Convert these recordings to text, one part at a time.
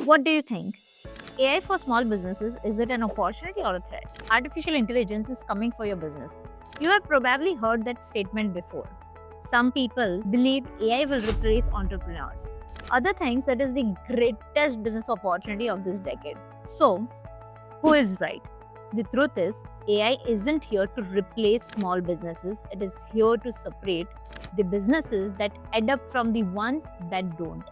What do you think? AI for small businesses, is it an opportunity or a threat? Artificial intelligence is coming for your business. You have probably heard that statement before. Some people believe AI will replace entrepreneurs. Other thinks that is the greatest business opportunity of this decade. So, who is right? The truth is, AI isn't here to replace small businesses. It is here to separate the businesses that adapt from the ones that don't.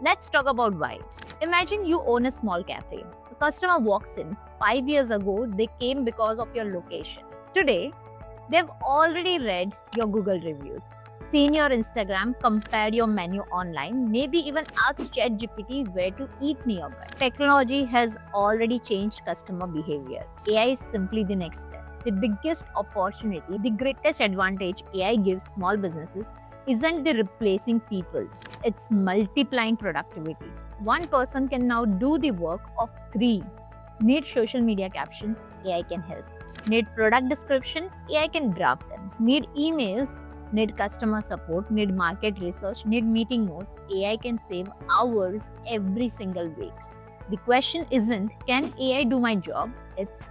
Let's talk about why. Imagine you own a small cafe. A customer walks in. 5 years ago, they came because of your location. Today, they've already read your Google reviews, seen your Instagram, compared your menu online, maybe even asked ChatGPT where to eat nearby. Technology has already changed customer behavior. AI is simply the next step. The biggest opportunity, the greatest advantage AI gives small businesses isn't the replacing people, it's multiplying productivity. One person can now do the work of three. Need social media captions? AI can help. Need product description? AI can draft them. Need emails? Need customer support? Need market research? Need meeting notes? AI can save hours every single week. The question isn't, can AI do my job? It's,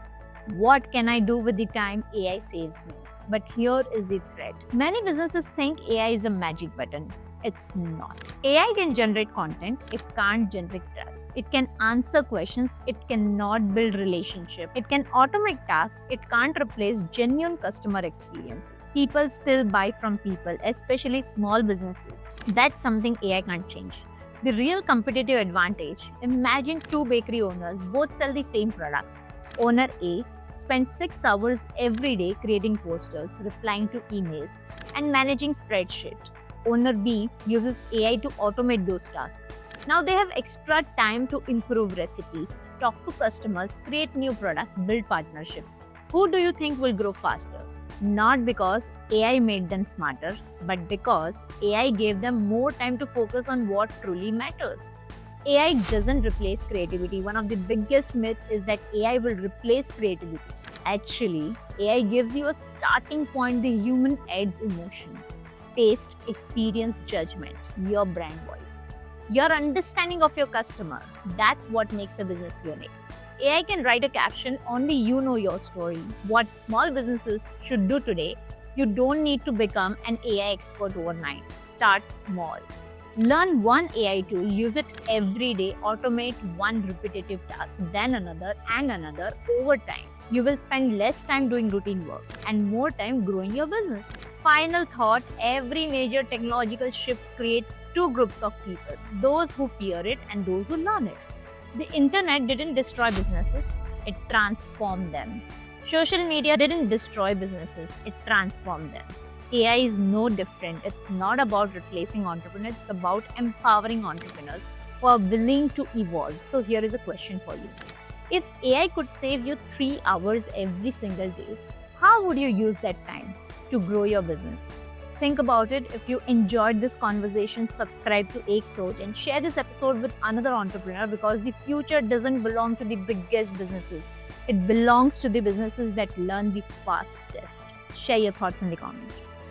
what can I do with the time AI saves me? But here is the threat. Many businesses think AI is a magic button. It's not. AI can generate content, it can't generate trust. It can answer questions, it cannot build relationship. It can automate tasks, it can't replace genuine customer experiences. People still buy from people, especially small businesses. That's something AI can't change. The real competitive advantage, imagine two bakery owners, both sell the same products. Owner A spends 6 hours every day creating posters, replying to emails, and managing spreadsheets. Owner B uses AI to automate those tasks. Now they have extra time to improve recipes, talk to customers, create new products, build partnerships. Who do you think will grow faster? Not because AI made them smarter, but because AI gave them more time to focus on what truly matters. AI doesn't replace creativity. One of the biggest myths is that AI will replace creativity. Actually, AI gives you a starting point. The human adds emotion, taste, experience, judgment, your brand voice, your understanding of your customer. That's what makes a business unique. AI can write a caption, only you know your story. What small businesses should do today, you don't need to become an AI expert overnight. Start small. Learn one AI tool, use it every day, automate one repetitive task, then another and another. Over time, you will spend less time doing routine work and more time growing your business. Final thought, every major technological shift creates two groups of people, those who fear it and those who learn it. The internet didn't destroy businesses, it transformed them. Social media didn't destroy businesses, it transformed them. AI is no different. It's not about replacing entrepreneurs, it's about empowering entrepreneurs who are willing to evolve. So, here is a question for you. If AI could save you 3 hours every single day, how would you use that time to grow your business? Think about it. If you enjoyed this conversation, subscribe to Ek Soch and share this episode with another entrepreneur, because the future doesn't belong to the biggest businesses. It belongs to the businesses that learn the fastest. Share your thoughts in the comments.